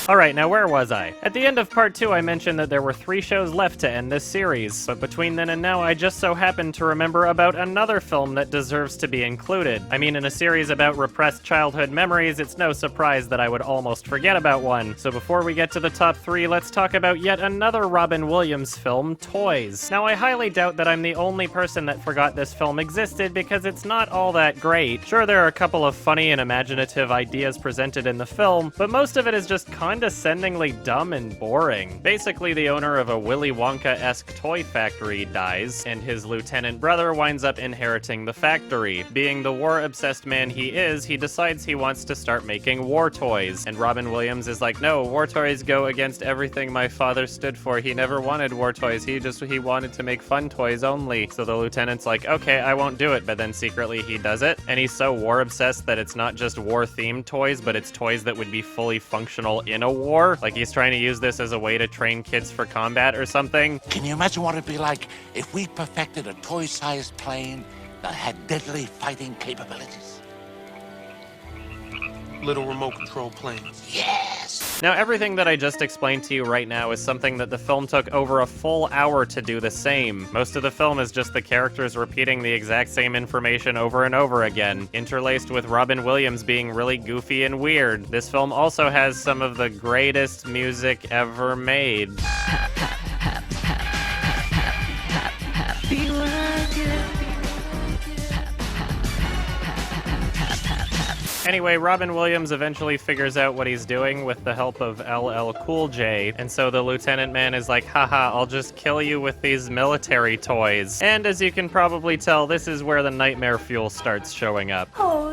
Alright, now where was I? At the end of part 2, I mentioned that there were 3 shows left to end this series, but between then and now, I just so happened to remember about another film that deserves to be included. I mean, in a series about repressed childhood memories, it's no surprise that I would almost forget about one. So before we get to the top 3, let's talk about yet another Robin Williams film, Toys. Now, I highly doubt that I'm the only person that forgot this film existed, because it's not all that great. Sure, there are a couple of funny and imaginative ideas presented in the film, but most of it is just condescendingly dumb and boring. Basically, the owner of a Willy Wonka-esque toy factory dies, and his lieutenant brother winds up inheriting the factory. Being the war-obsessed man he is, he decides he wants to start making war toys. And Robin Williams is like, no, war toys go against everything my father stood for. He never wanted war toys. He wanted to make fun toys only. So the lieutenant's like, okay, I won't do it. But then secretly he does it. And he's so war-obsessed that it's not just war-themed toys, but it's toys that would be fully functional in a war. Like he's trying to use this as a way to train kids for combat or something. Can you imagine what it'd be like if we perfected a toy-sized plane that had deadly fighting capabilities? Little remote control planes. Yes! Now, everything that I just explained to you right now is something that the film took over a full hour to do the same. Most of the film is just the characters repeating the exact same information over and over again, interlaced with Robin Williams being really goofy and weird. This film also has some of the greatest music ever made. Anyway, Robin Williams eventually figures out what he's doing with the help of LL Cool J, and so the Lieutenant Man is like, haha, I'll just kill you with these military toys. And as you can probably tell, this is where the nightmare fuel starts showing up. Oh,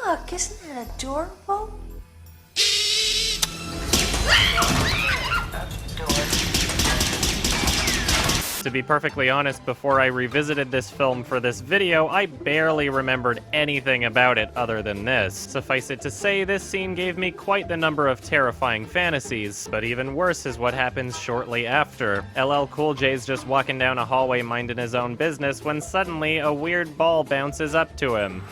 look, isn't it adorable? To be perfectly honest, before I revisited this film for this video, I barely remembered anything about it other than this. Suffice it to say, this scene gave me quite the number of terrifying fantasies, but even worse is what happens shortly after. LL Cool J's just walking down a hallway minding his own business when suddenly a weird ball bounces up to him.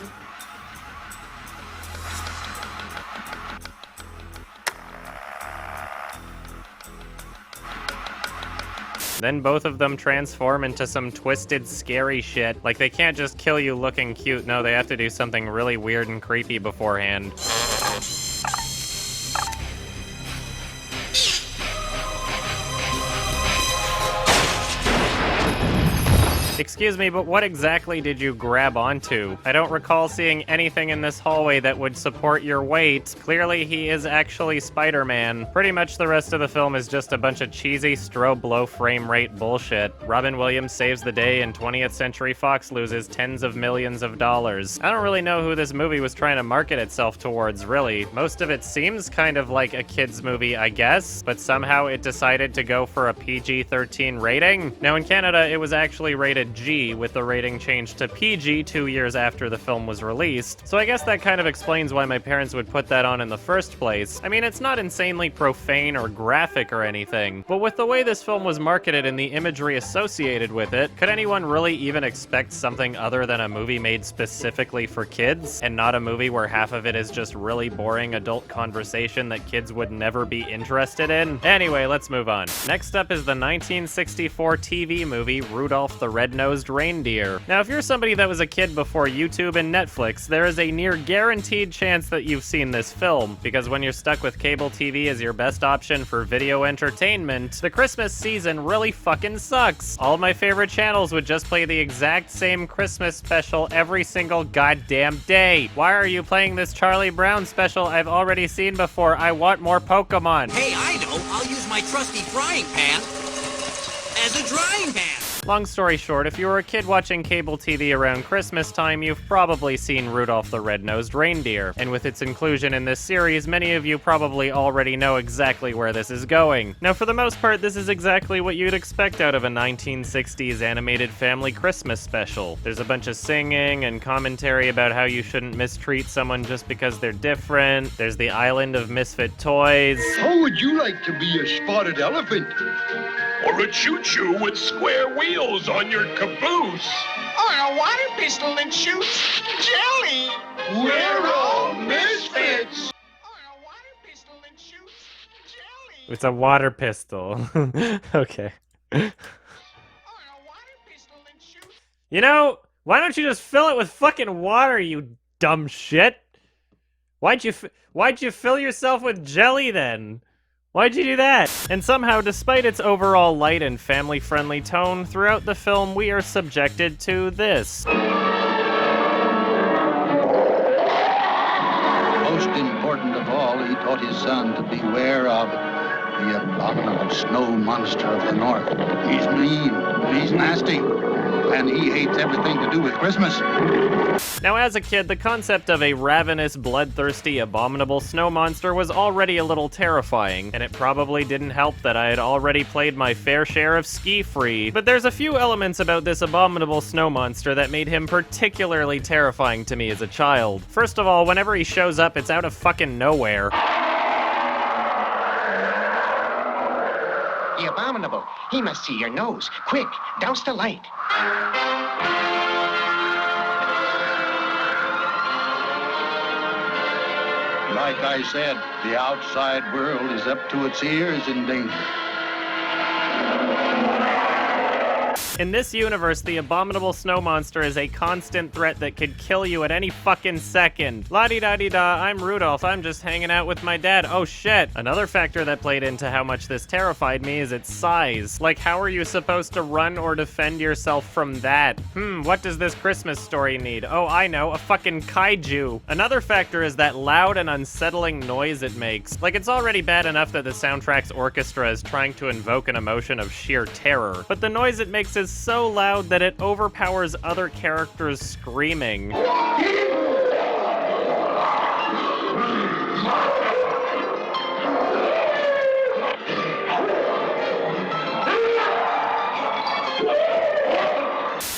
Then both of them transform into some twisted, scary shit. Like, they can't just kill you looking cute. No, they have to do something really weird and creepy beforehand. Excuse me, but what exactly did you grab onto? I don't recall seeing anything in this hallway that would support your weight. Clearly, he is actually Spider-Man. Pretty much the rest of the film is just a bunch of cheesy, strobe low frame rate bullshit. Robin Williams saves the day and 20th Century Fox loses tens of millions of dollars. I don't really know who this movie was trying to market itself towards, really. Most of it seems kind of like a kid's movie, I guess, but somehow it decided to go for a PG-13 rating. Now, in Canada, it was actually rated G, with the rating changed to PG 2 years after the film was released. So I guess that kind of explains why my parents would put that on in the first place. I mean, it's not insanely profane or graphic or anything, but with the way this film was marketed and the imagery associated with it, could anyone really even expect something other than a movie made specifically for kids, and not a movie where half of it is just really boring adult conversation that kids would never be interested in? Anyway, let's move on. Next up is the 1964 TV movie Rudolph the Red-Nosed Reindeer. Now, if you're somebody that was a kid before YouTube and Netflix, there is a near guaranteed chance that you've seen this film, because when you're stuck with cable TV as your best option for video entertainment, the Christmas season really fucking sucks. All of my favorite channels would just play the exact same Christmas special every single goddamn day. Why are you playing this Charlie Brown special I've already seen before? I want more Pokemon. Hey, I know. I'll use my trusty frying pan as a drying pan. Long story short, if you were a kid watching cable TV around Christmas time, you've probably seen Rudolph the Red-Nosed Reindeer. And with its inclusion in this series, many of you probably already know exactly where this is going. Now, for the most part, this is exactly what you'd expect out of a 1960s animated family Christmas special. There's a bunch of singing and commentary about how you shouldn't mistreat someone just because they're different. There's the island of misfit toys. How would you like to be a spotted elephant? Or a choo-choo with square wheels on your caboose. Or a water pistol that shoots jelly. We're all misfits. Or a water pistol that shoots jelly. It's a water pistol. Okay. Or a water pistol that shoots. You know, why don't you just fill it with fucking water, you dumb shit? Why'd you fill yourself with jelly then? Why'd you do that? And somehow, despite its overall light and family-friendly tone, throughout the film we are subjected to this. Most important of all, he taught his son to beware of the abominable snow monster of the north. He's mean, he's nasty, and he hates everything to do with Christmas. Now, as a kid, the concept of a ravenous, bloodthirsty, abominable snow monster was already a little terrifying, and it probably didn't help that I had already played my fair share of Ski Free. But there's a few elements about this abominable snow monster that made him particularly terrifying to me as a child. First of all, whenever he shows up, it's out of fucking nowhere. The abominable. He must see your nose. Quick, douse the light. Like I said, the outside world is up to its ears in danger. In this universe, the abominable snow monster is a constant threat that could kill you at any fucking second. La-di-da-di-da, I'm Rudolph, I'm just hanging out with my dad. Oh shit. Another factor that played into how much this terrified me is its size. Like, how are you supposed to run or defend yourself from that? What does this Christmas story need? Oh, I know, a fucking kaiju. Another factor is that loud and unsettling noise it makes. Like, it's already bad enough that the soundtrack's orchestra is trying to invoke an emotion of sheer terror, but the noise it makes is so loud that it overpowers other characters screaming.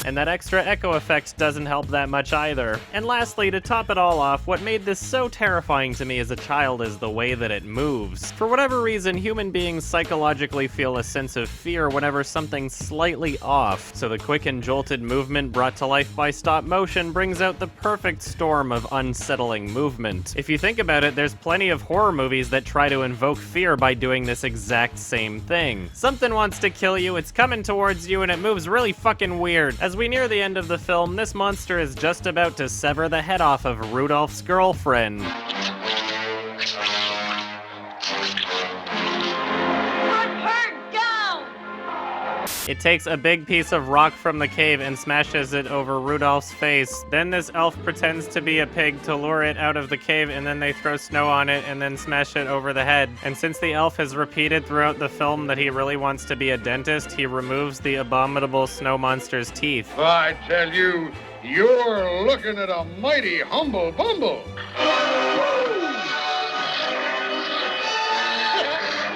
And that extra echo effect doesn't help that much either. And lastly, to top it all off, what made this so terrifying to me as a child is the way that it moves. For whatever reason, human beings psychologically feel a sense of fear whenever something's slightly off, so the quick and jolted movement brought to life by stop motion brings out the perfect storm of unsettling movement. If you think about it, there's plenty of horror movies that try to invoke fear by doing this exact same thing. Something wants to kill you, it's coming towards you, and it moves really fucking weird. As we near the end of the film, this monster is just about to sever the head off of Rudolph's girlfriend. It takes a big piece of rock from the cave and smashes it over Rudolph's face. Then this elf pretends to be a pig to lure it out of the cave, and then they throw snow on it and then smash it over the head. And since the elf has repeated throughout the film that he really wants to be a dentist, he removes the abominable snow monster's teeth. I tell you, you're looking at a mighty humble bumble.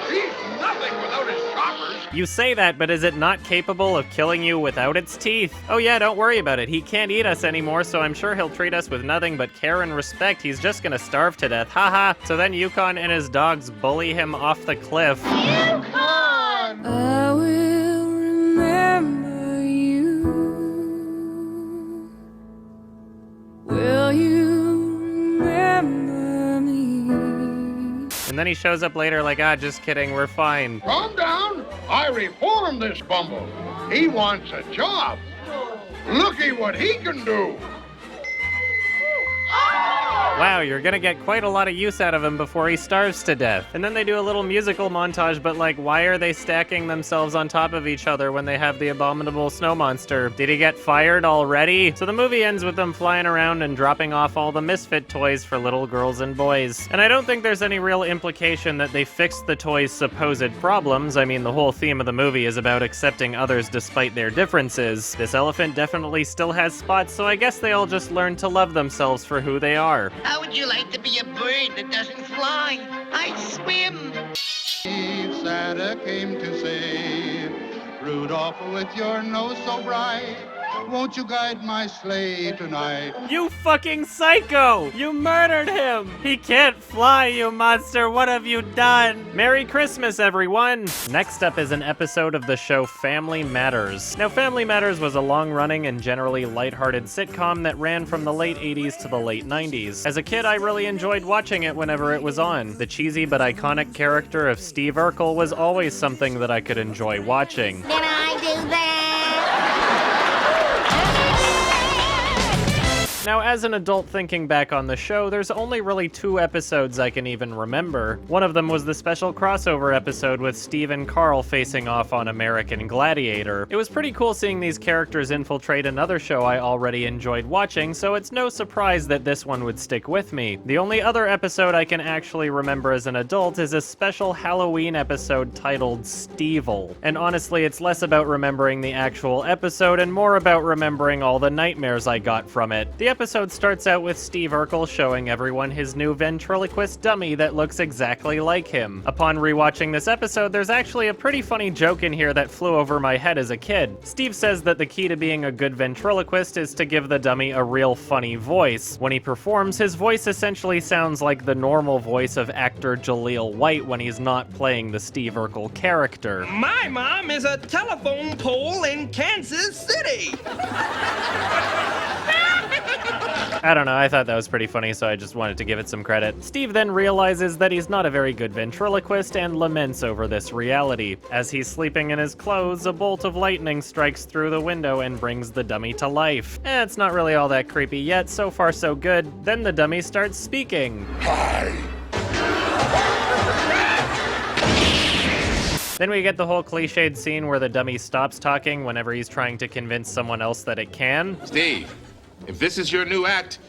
He's nothing without his choppers. You say that, but is it not capable of killing you without its teeth? Oh yeah, don't worry about it. He can't eat us anymore, so I'm sure he'll treat us with nothing but care and respect. He's just gonna starve to death. Haha. So then Yukon and his dogs bully him off the cliff. Yukon! I will remember you. Will you remember me? And then he shows up later like, just kidding, we're fine. Calm down. I reformed this bumble. He wants a job. Looky what he can do. Wow, you're gonna get quite a lot of use out of him before he starves to death. And then they do a little musical montage, but like, why are they stacking themselves on top of each other when they have the abominable snow monster? Did he get fired already? So the movie ends with them flying around and dropping off all the misfit toys for little girls and boys. And I don't think there's any real implication that they fixed the toys' supposed problems. I mean, the whole theme of the movie is about accepting others despite their differences. This elephant definitely still has spots, so I guess they all just learned to love themselves for who they are. How would you like to be a bird that doesn't fly? I swim. Santa came to say, Rudolph, with your nose so bright, Won't you guide my sleigh tonight? You fucking psycho! You murdered him! He can't fly, you monster! What have you done? Merry Christmas, everyone! Next up is an episode of the show Family Matters. Now, Family Matters was a long-running and generally lighthearted sitcom that ran from the late 80s to the late 90s. As a kid, I really enjoyed watching it whenever it was on. The cheesy but iconic character of Steve Urkel was always something that I could enjoy watching. Can I do that? Now, as an adult thinking back on the show, there's only really 2 episodes I can even remember. One of them was the special crossover episode with Steve and Carl facing off on American Gladiator. It was pretty cool seeing these characters infiltrate another show I already enjoyed watching, so it's no surprise that this one would stick with me. The only other episode I can actually remember as an adult is a special Halloween episode titled Stevil. And honestly, it's less about remembering the actual episode and more about remembering all the nightmares I got from it. The episode starts out with Steve Urkel showing everyone his new ventriloquist dummy that looks exactly like him. Upon rewatching this episode, there's actually a pretty funny joke in here that flew over my head as a kid. Steve says that the key to being a good ventriloquist is to give the dummy a real funny voice. When he performs, his voice essentially sounds like the normal voice of actor Jaleel White when he's not playing the Steve Urkel character. My mom is a telephone pole in Kansas City. I don't know, I thought that was pretty funny, so I just wanted to give it some credit. Steve then realizes that he's not a very good ventriloquist and laments over this reality. As he's sleeping in his clothes, a bolt of lightning strikes through the window and brings the dummy to life. It's not really all that creepy yet, so far so good. Then the dummy starts speaking. Then we get the whole cliched scene where the dummy stops talking whenever he's trying to convince someone else that it can. Steve, if this is your new act,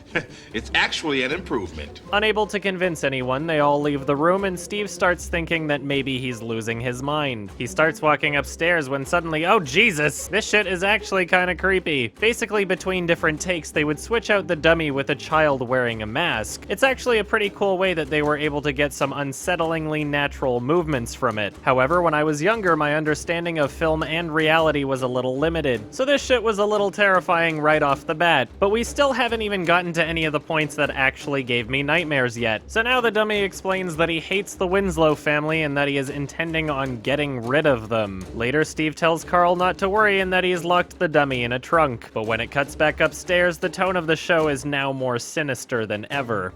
it's actually an improvement. Unable to convince anyone, they all leave the room and Steve starts thinking that maybe he's losing his mind. He starts walking upstairs when suddenly, oh Jesus, this shit is actually kinda creepy. Basically, between different takes, they would switch out the dummy with a child wearing a mask. It's actually a pretty cool way that they were able to get some unsettlingly natural movements from it. However, when I was younger, my understanding of film and reality was a little limited, so this shit was a little terrifying right off the bat. But we still haven't even gotten to any of the points that actually gave me nightmares yet. So now the dummy explains that he hates the Winslow family and that he is intending on getting rid of them. Later, Steve tells Carl not to worry and that he's locked the dummy in a trunk. But when it cuts back upstairs, the tone of the show is now more sinister than ever.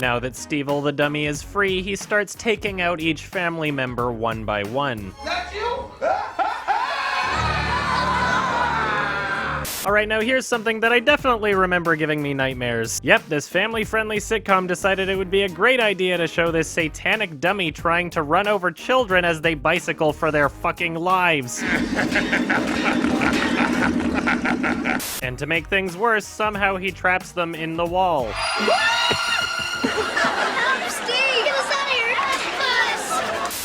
Now that Stevil the dummy is free, he starts taking out each family member one by one. That's you? Alright, now here's something that I definitely remember giving me nightmares. Yep, this family-friendly sitcom decided it would be a great idea to show this satanic dummy trying to run over children as they bicycle for their fucking lives. And to make things worse, somehow he traps them in the wall.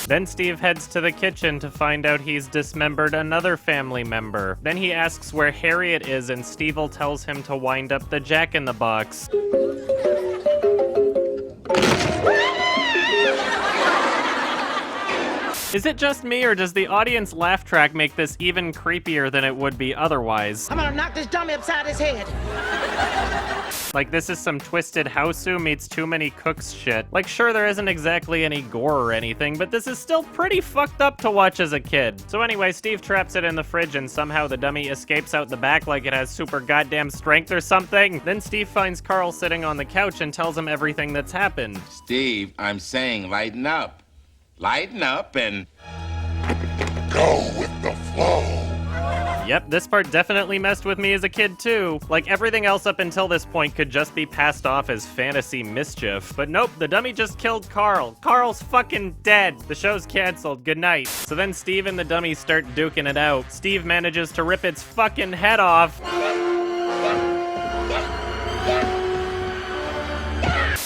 Then Steve heads to the kitchen to find out he's dismembered another family member. Then he asks where Harriet is and Stevil tells him to wind up the Jack-in-the-Box. Is it just me, or does the audience laugh track make this even creepier than it would be otherwise? I'm gonna knock this dummy upside his head. Like, this is some twisted Hausu meets Too Many Cooks shit. Like, sure, there isn't exactly any gore or anything, but this is still pretty fucked up to watch as a kid. So anyway, Steve traps it in the fridge and somehow the dummy escapes out the back like it has super goddamn strength or something. Then Steve finds Carl sitting on the couch and tells him everything that's happened. Steve, I'm saying lighten up. Lighten up and Go with the flow. Yep, this part definitely messed with me as a kid too. Like, everything else up until this point could just be passed off as fantasy mischief. But nope, the dummy just killed Carl. Carl's fucking dead. The show's canceled. Good night. So then Steve and the dummy start duking it out. Steve manages to rip its fucking head off.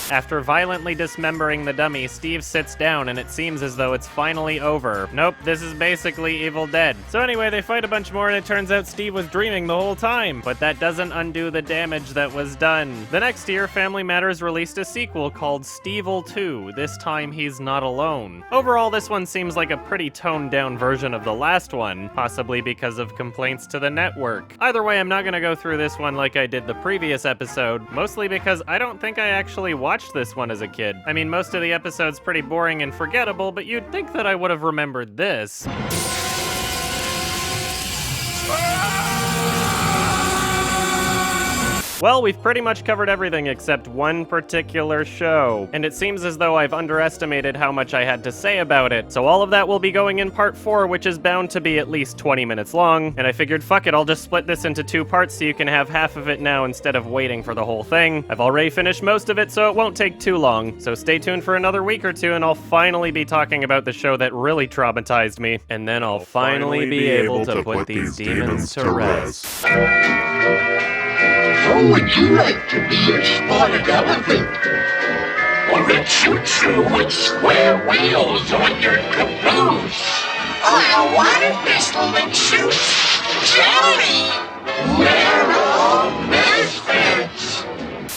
After violently dismembering the dummy, Steve sits down and it seems as though it's finally over. Nope, this is basically Evil Dead. So anyway, they fight a bunch more and it turns out Steve was dreaming the whole time, but that doesn't undo the damage that was done. The next year, Family Matters released a sequel called Stevil II. This time he's not alone. Overall, this one seems like a pretty toned down version of the last one, possibly because of complaints to the network. Either way, I'm not gonna go through this one like I did the previous episode, mostly because I don't think I actually watched this one as a kid. I mean, most of the episode's pretty boring and forgettable, but you'd think that I would have remembered this. Well, we've pretty much covered everything except one particular show, and it seems as though I've underestimated how much I had to say about it, so all of that will be going in part 4, which is bound to be at least 20 minutes long, and I figured, fuck it, I'll just split this into 2 parts so you can have half of it now instead of waiting for the whole thing. I've already finished most of it, so it won't take too long, so stay tuned for another week or two, and I'll finally be talking about the show that really traumatized me, and then I'll finally be able to put these demons to rest. Who would you like to be, a spotted elephant? Or a choo-choo with square wheels on your caboose? Or a water pistol that shoots jelly? Well,